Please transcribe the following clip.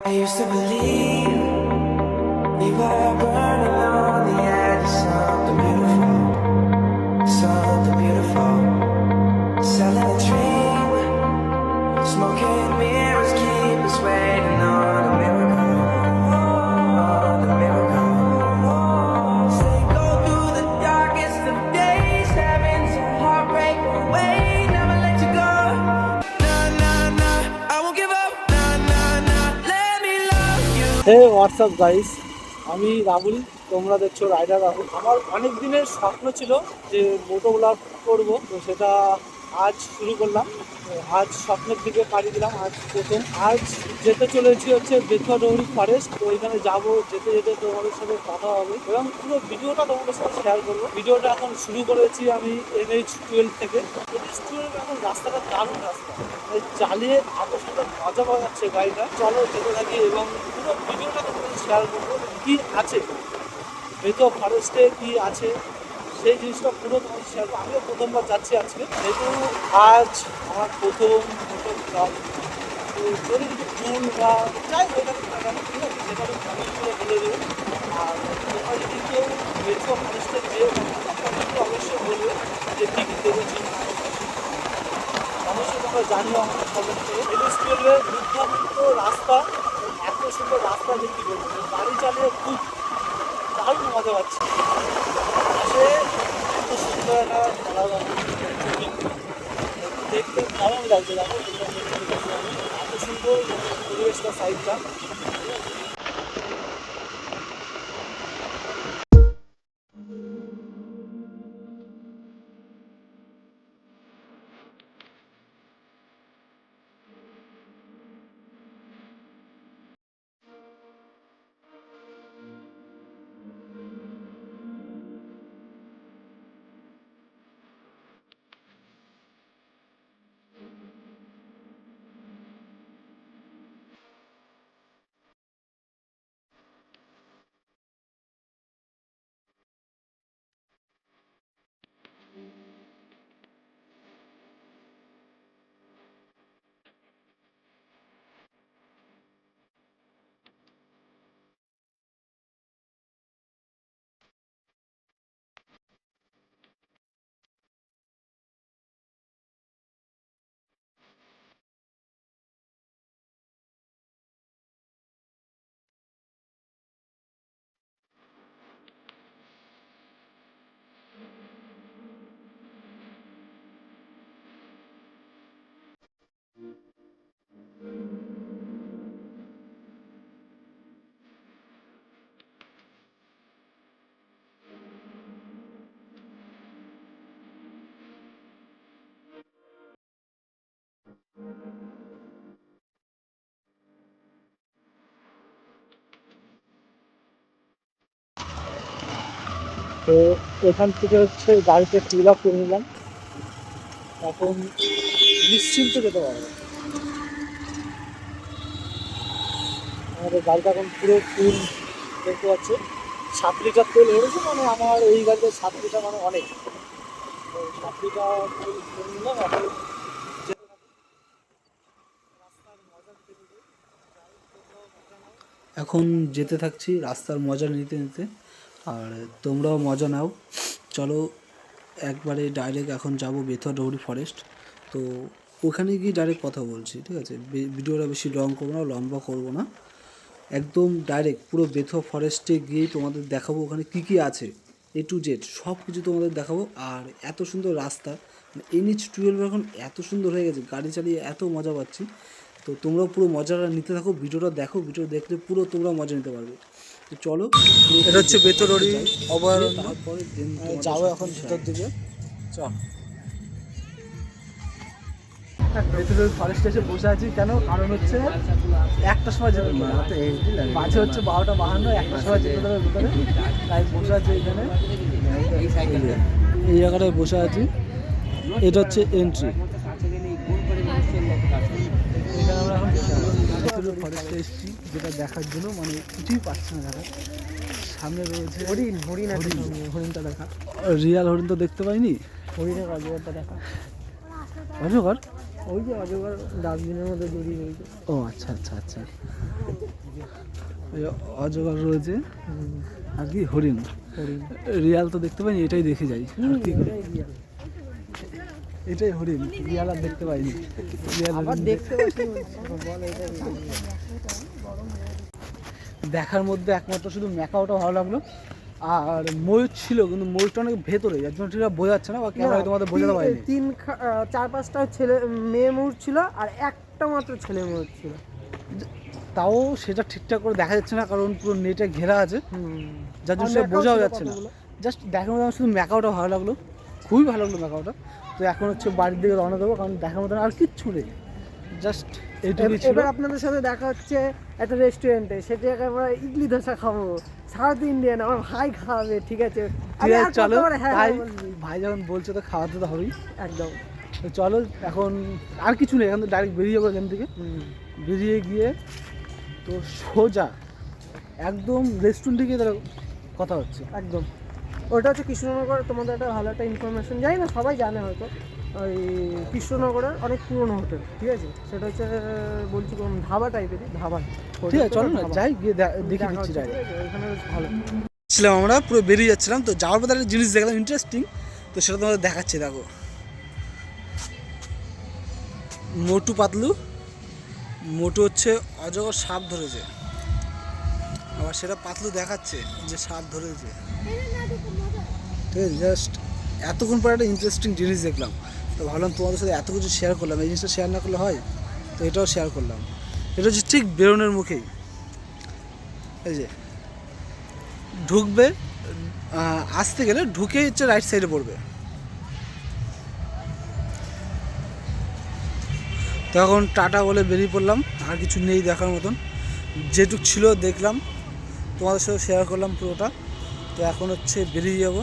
I used to believe we were burning on the edge of something beautiful, something beautiful. Selling a dream, smoking mirrors keep us waiting on a miracle, on a miracle. Say go through the darkest of days, having some heartbreak away, never let you go. Nah, nah, nah, I won't give up. Nah, nah, nah, let me love you. Hey what's up guys, আমি রাহুল, তোমরা দেখছো rider Rahul. আমার অনেক দিনের স্বপ্ন ছিল যে মোটো blog করবো, তো সেটা আজ শুরু করলাম। তো আজ স্বপ্নের দিকে পাড়ি দিলাম। আজ যেতে চলেছি হচ্ছে বেথুয়া ডৌরি ফরেস্ট। তো এখানে যাবো, যেতে যেতে তোমাদের সাথে কথা হবে এবং পুরো ভিডিওটা তোমাদের সাথে শেয়ার করবো। ভিডিওটা এখন শুরু করেছি আমি NH12 থেকে। NH12 এখন রাস্তাটা দারুণ রাস্তা, চালিয়ে এত সুন্দর মজা পাওয়া যাচ্ছে গাড়িটা। চলো যেতে থাকি এবং পুরো ভিডিওটা তোমাদের শেয়ার করবো কি আছে বেথুয়া ফরেস্টে, কি আছে সেই জিনিসটা পুরো তোমাদের শেয়ার করবো। আমিও প্রথমবার যাচ্ছি আজকে, যেহেতু আজ আমার প্রথম মোটো ব্লগ। তো যদি কিছু ভুল বা যাই হয়ে থাকে না কেন, ঠিক আছে, সেটা আমি কমেন্ট করে বলে দেবো। আর তোমরা যদি কেউ বেথুয়া ফরেস্টে যেও কমেন্টে অবশ্যই বলবে যে কী কী দেখেছি না দেখেছি। অবশ্যই তোমরা জানিও আমাকে কমেন্ট করে। NH12 দুর্দান্ত রাস্তা, এত সুন্দর রাস্তা যে কী বলবো, গাড়ি চালিয়ে খুব দারুণ মজা পাচ্ছি। পাশে এত সুন্দর একটা খেলা দেখতে দারুণ লাগছে। দেখো এত সুন্দর পরিবেশটা, সাইডটা। তো এখান থেকে হচ্ছে গাড়িতে ফিল আপ করে নিলাম, এখন নিশ্চিন্তে যেতে পারবো। আমাদের গাড়িটা এখন পুরো ফুল দেখতে পাচ্ছে। 7 লিটার তেল ভরেছে, মানে আমার এই গাড়িতে 7 লিটার মানে অনেক। তো 7 লিটার তেল ভরে নিলাম, এখন যেতে থাকি। রাস্তার মজা নিতে নিতে এখন যেতে থাকছি রাস্তার মজা নিতে নিতে, আর তোমরাও মজা নাও। চলো একবারে ডাইরেক্ট এখন যাব বেথুয়া ডৌরি ফরেস্ট। তো ওখানে গিয়ে ডাইরেক্ট কথা বলছি, ঠিক আছে? ভিডিওটা বেশি লং করবো না, লম্বা করবো না, একদম ডাইরেক্ট পুরো বেথুয়া ফরেস্টে গিয়েই তোমাদের দেখাবো ওখানে কী কী আছে, A to Z সব কিছু তোমাদের দেখাবো। আর এত সুন্দর রাস্তা, NH12 এখন এত সুন্দর হয়ে গেছে, গাড়ি চালিয়ে এত মজা পাচ্ছি। তো তোমরাও পুরো মজাটা নিতে থাকো, ভিডিওটা দেখো, ভিডিও দেখলে পুরো তোমরা মজা নিতে পারবে। তো চলো, এটা হচ্ছে বেথুয়া ডৌরি অভয়ারণ্য। তারপরে যাবো এখন ভিতর দিকে, চল। বেথুয়া ফরেস্টে এসে বসে আছি, কেন? কারণ হচ্ছে একটার সময় যেতে বাজে হচ্ছে 12:52, একটার সময় যেতে হবে ভিতরে, তাই বসে আছি এখানে। এই জায়গাটায় বসে আছি, এটা হচ্ছে এন্ট্রি। এখানে আমরা এখন বেথুয়া ফরেস্টে এসেছি, যেটা দেখার জন্য মানে কিছুই পাচ্ছি না দেখা। সামনে রয়েছে হরিণ, হরিণটা দেখা, রিয়াল হরিণ তো দেখতে পাইনি। হরিণের অজগরটা দেখা, অজগর ওই যে অজগর ডাস্টবিনের মধ্যে জড়িয়ে রয়েছে। ও আচ্ছা আচ্ছা আচ্ছা, ওই অজগর রয়েছে আর কি হরিণ। রিয়াল তো দেখতে পাইনি, এটাই দেখে যাই। আর কি করি? এটাই হরিণ, রিয়াল আর দেখতে পাইনি। রিয়াল আবার দেখতে পাচ্ছি বল এটা দেখার মধ্যে একমাত্র শুধু ম্যাকাওটা ভালো লাগলো। আর ময়ূর ছিল, কিন্তু ময়ূরটা অনেক ভেতরে, যার জন্য ঠিক বোঝা যাচ্ছে না, বা ক্যামেরায় তোমাদের বোঝাতে পারিনি। 4-5টা ছেলে মেয়ে ময়ূর ছিল আর একটা মাত্র ছেলে ময়ূর ছিল। তাও সেটা ঠিকঠাক করে দেখা যাচ্ছে না, কারণ পুরো নেটে ঘেরা আছে, যার জন্য সেটা বোঝাও যাচ্ছে না। জাস্ট দেখার মধ্যে আমার শুধু ম্যাকাওটা ভালো লাগলো, খুবই ভালো লাগলো ম্যাকাওটা। তো এখন হচ্ছে বাড়ির দিকে রওনা দেবো, কারণ দেখার মতন আর কিচ্ছু নেই, জাস্ট এইটুকুই ছিল। এবার আপনাদের সাথে দেখা হচ্ছে একটা রেস্টুরেন্টে, সেটা আমরা ইডলি ধোসা খাবো, সাউথ ইন্ডিয়ান, আমার ভাই খাওয়াবে, ঠিক আছে? ঠিক আছে, চলো। হ্যাঁ ভাই ভাই যখন বলছে তো খাওয়াতে তো হবেই। একদম। তো চলো, এখন আর কিছু নেই, এখন তো ডাইরেক্ট বেরিয়ে যাবো এখান থেকে। বেরিয়ে গিয়ে তো সোজা একদম রেস্টুরেন্টে গিয়ে তারা কথা হচ্ছে। একদম, ওটা হচ্ছে কৃষ্ণনগর। তোমাদের একটা ভালো একটা ইনফরমেশন, জানি না সবাই জানে হয়তো, ওই কৃষ্ণনগরের অনেক পুরনো হোটেল, ঠিক আছে? সেটা হচ্ছে বলছি কোন ধাবা টাইপেরই, ধাবা। ঠিক আছে, চলো না যাই, গিয়ে দেখে দিচ্ছি ডাইরেক্ট। ওইখানে বেশ ভালো ছিলাম আমরা, পুরো বেরিয়ে যাচ্ছিলাম, তো যাওয়ার পর একটা জিনিস দেখলাম ইন্টারেস্টিং, তো সেটা তোমাদের দেখাচ্ছি। দেখো, মোটু পাতলু, মোটু হচ্ছে অজগর সাপ ধরেছে, আবার সেটা পাতলু দেখাচ্ছে যে সাপ ধরেছে। ঠিক আছে, জাস্ট এতক্ষণ পরে একটা ইন্টারেস্টিং জিনিস দেখলাম, তো ভাবলাম তোমাদের সাথে এত কিছু শেয়ার করলাম, এই জিনিসটা শেয়ার না করলে হয়, তো এটাও শেয়ার করলাম। এটা হচ্ছে ঠিক বেরোনোর মুখেই, এই যে ঢুকবে, আসতে গেলে ঢুকেই হচ্ছে রাইট সাইডে পড়বে। তো এখন টাটা বলে বেরিয়ে পড়লাম, আর কিছু নেই দেখার মতন, যেটুক ছিল দেখলাম, তোমাদের সাথে শেয়ার করলাম পুরোটা। তো এখন হচ্ছে বেরিয়ে যাব।